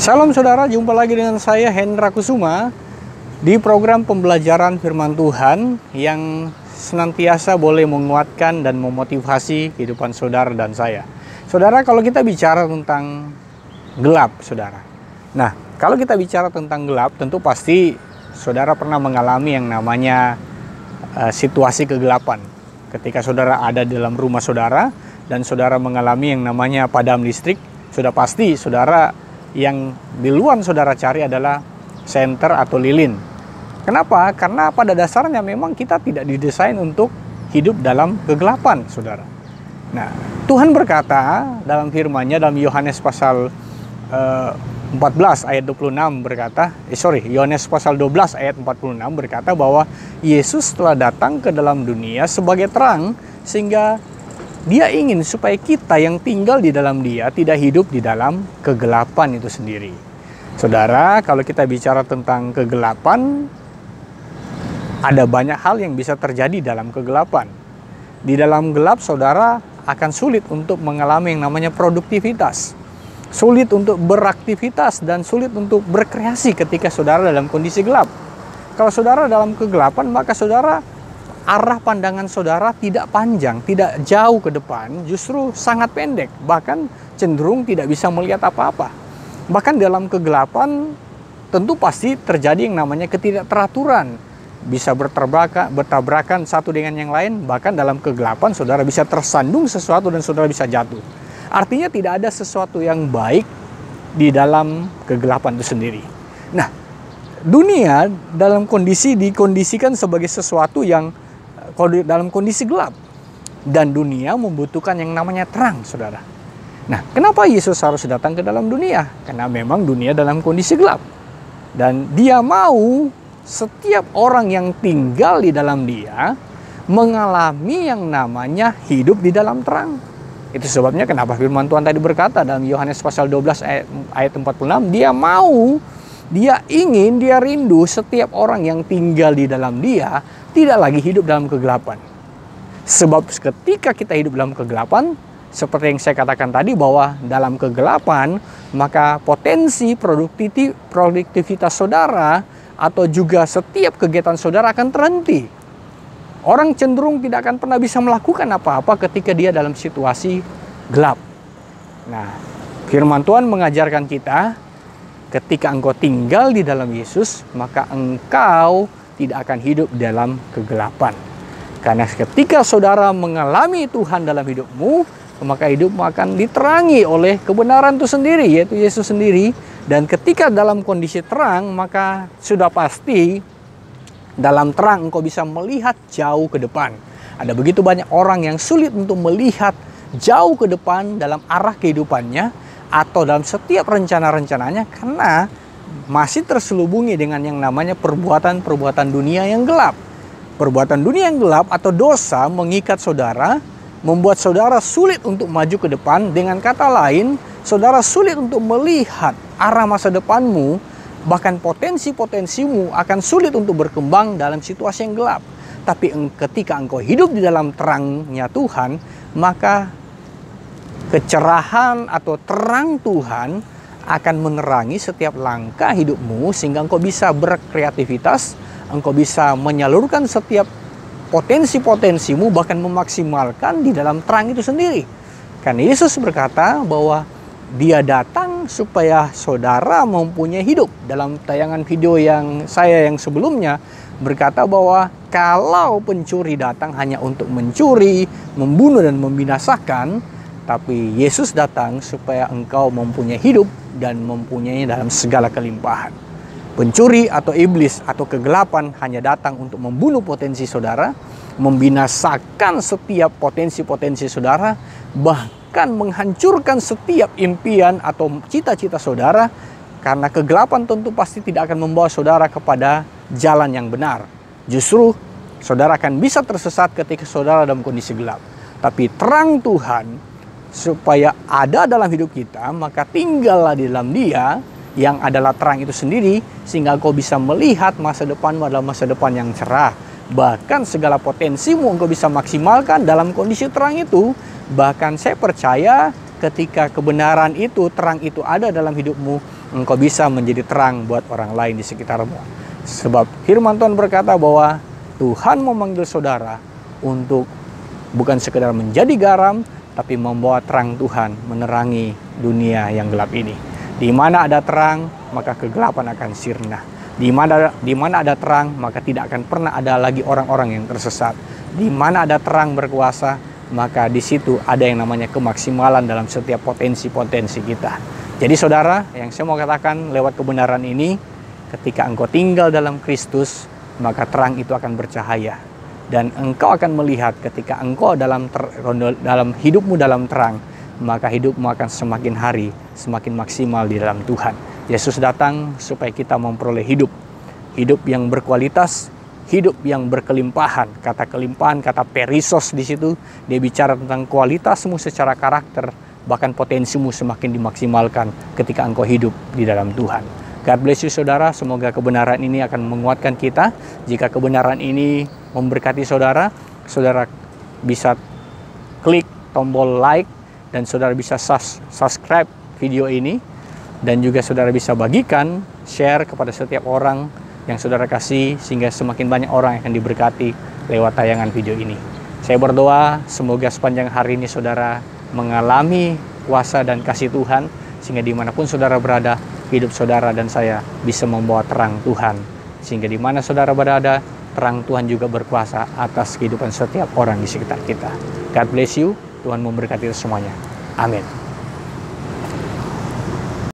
Salam saudara, jumpa lagi dengan saya Hendra Kusuma di program pembelajaran firman Tuhan yang senantiasa boleh menguatkan dan memotivasi kehidupan saudara dan saya. Saudara, kalau kita bicara tentang gelap, saudara. Nah, kalau kita bicara tentang gelap, tentu pasti saudara pernah mengalami yang namanya situasi kegelapan. Ketika saudara ada di dalam rumah saudara dan saudara mengalami yang namanya padam listrik, sudah pasti saudara yang di luar saudara cari adalah senter atau lilin. Kenapa? Karena pada dasarnya memang kita tidak didesain untuk hidup dalam kegelapan, saudara. Nah, Tuhan berkata dalam firman-Nya dalam Yohanes pasal 14 ayat 26 berkata, Yohanes pasal 12 ayat 46 berkata bahwa Yesus telah datang ke dalam dunia sebagai terang, sehingga Dia ingin supaya kita yang tinggal di dalam Dia tidak hidup di dalam kegelapan itu sendiri. Saudara, kalau kita bicara tentang kegelapan, ada banyak hal yang bisa terjadi dalam kegelapan. Di dalam gelap, saudara akan sulit untuk mengalami yang namanya produktivitas. Sulit untuk beraktivitas dan sulit untuk berkreasi ketika saudara dalam kondisi gelap. Kalau saudara dalam kegelapan, maka saudara arah pandangan saudara tidak panjang, tidak jauh ke depan, justru sangat pendek, bahkan cenderung tidak bisa melihat apa-apa. Bahkan dalam kegelapan tentu pasti terjadi yang namanya ketidakteraturan, bisa bertabrakan satu dengan yang lain, bahkan dalam kegelapan saudara bisa tersandung sesuatu dan saudara bisa jatuh. Artinya tidak ada sesuatu yang baik di dalam kegelapan itu sendiri. Nah, dunia dalam dikondisikan sebagai sesuatu yang dalam kondisi gelap, dan dunia membutuhkan yang namanya terang, saudara. Nah, kenapa Yesus harus datang ke dalam dunia? Karena memang dunia dalam kondisi gelap, dan Dia mau setiap orang yang tinggal di dalam Dia mengalami yang namanya hidup di dalam terang. Itu sebabnya kenapa firman Tuhan tadi berkata dalam Yohanes pasal 12 ayat 46, Dia ingin, Dia rindu setiap orang yang tinggal di dalam Dia tidak lagi hidup dalam kegelapan. Sebab ketika kita hidup dalam kegelapan, seperti yang saya katakan tadi bahwa dalam kegelapan, maka potensi produktivitas saudara atau juga setiap kegiatan saudara akan terhenti. Orang cenderung tidak akan pernah bisa melakukan apa-apa ketika dia dalam situasi gelap. Nah, firman Tuhan mengajarkan kita, ketika engkau tinggal di dalam Yesus, maka engkau tidak akan hidup dalam kegelapan. Karena ketika saudara mengalami Tuhan dalam hidupmu, maka hidupmu akan diterangi oleh kebenaran itu sendiri, yaitu Yesus sendiri. Dan ketika dalam kondisi terang, maka sudah pasti dalam terang engkau bisa melihat jauh ke depan. Ada begitu banyak orang yang sulit untuk melihat jauh ke depan dalam arah kehidupannya atau dalam setiap rencana-rencananya, karena masih terselubungi dengan yang namanya perbuatan-perbuatan dunia yang gelap. Perbuatan dunia yang gelap atau dosa mengikat saudara, membuat saudara sulit untuk maju ke depan. Dengan kata lain, saudara sulit untuk melihat arah masa depanmu, bahkan potensi-potensimu akan sulit untuk berkembang dalam situasi yang gelap. Tapi ketika engkau hidup di dalam terangnya Tuhan, maka kecerahan atau terang Tuhan akan menerangi setiap langkah hidupmu, sehingga engkau bisa berkreativitas, engkau bisa menyalurkan setiap potensi-potensimu, bahkan memaksimalkan di dalam terang itu sendiri. Karena Yesus berkata bahwa Dia datang supaya saudara mempunyai hidup. Dalam tayangan video yang sebelumnya berkata bahwa kalau pencuri datang hanya untuk mencuri, membunuh dan membinasakan, tapi Yesus datang supaya engkau mempunyai hidup dan mempunyai dalam segala kelimpahan. Pencuri atau iblis atau kegelapan hanya datang untuk membunuh potensi saudara, membinasakan setiap potensi-potensi saudara, bahkan menghancurkan setiap impian atau cita-cita saudara. Karena kegelapan tentu pasti tidak akan membawa saudara kepada jalan yang benar. Justru saudara akan bisa tersesat ketika saudara dalam kondisi gelap. Tapi terang Tuhan supaya ada dalam hidup kita, maka tinggallah di dalam Dia yang adalah terang itu sendiri, sehingga engkau bisa melihat masa depanmu adalah masa depan yang cerah. Bahkan segala potensimu engkau bisa maksimalkan dalam kondisi terang itu. Bahkan saya percaya ketika kebenaran itu, terang itu ada dalam hidupmu, engkau bisa menjadi terang buat orang lain di sekitarmu. Sebab firman Tuhan berkata bahwa Tuhan memanggil saudara untuk bukan sekedar menjadi garam, tapi membawa terang Tuhan menerangi dunia yang gelap ini. Di mana ada terang, maka kegelapan akan sirna. Di mana ada terang, maka tidak akan pernah ada lagi orang-orang yang tersesat. Di mana ada terang berkuasa, maka di situ ada yang namanya kemaksimalan dalam setiap potensi-potensi kita. Jadi saudara, yang saya mau katakan lewat kebenaran ini, ketika engkau tinggal dalam Kristus, maka terang itu akan bercahaya. Dan engkau akan melihat ketika engkau dalam hidupmu dalam terang, maka hidupmu akan semakin hari, semakin maksimal di dalam Tuhan. Yesus datang supaya kita memperoleh hidup yang berkualitas, hidup yang berkelimpahan. Kata kelimpahan, kata perisos di situ, dia bicara tentang kualitasmu secara karakter, bahkan potensimu semakin dimaksimalkan ketika engkau hidup di dalam Tuhan. God bless you saudara, semoga kebenaran ini akan menguatkan kita. Jika kebenaran ini memberkati saudara, saudara bisa klik tombol like, dan saudara bisa subscribe video ini, dan juga saudara bisa bagikan, share kepada setiap orang yang saudara kasih, sehingga semakin banyak orang yang akan diberkati lewat tayangan video ini. Saya berdoa semoga sepanjang hari ini saudara mengalami kuasa dan kasih Tuhan, sehingga dimanapun saudara berada, hidup saudara dan saya bisa membawa terang Tuhan, sehingga di mana saudara berada, terang Tuhan juga berkuasa atas kehidupan setiap orang di sekitar kita. God bless you, Tuhan memberkati semuanya. Amin.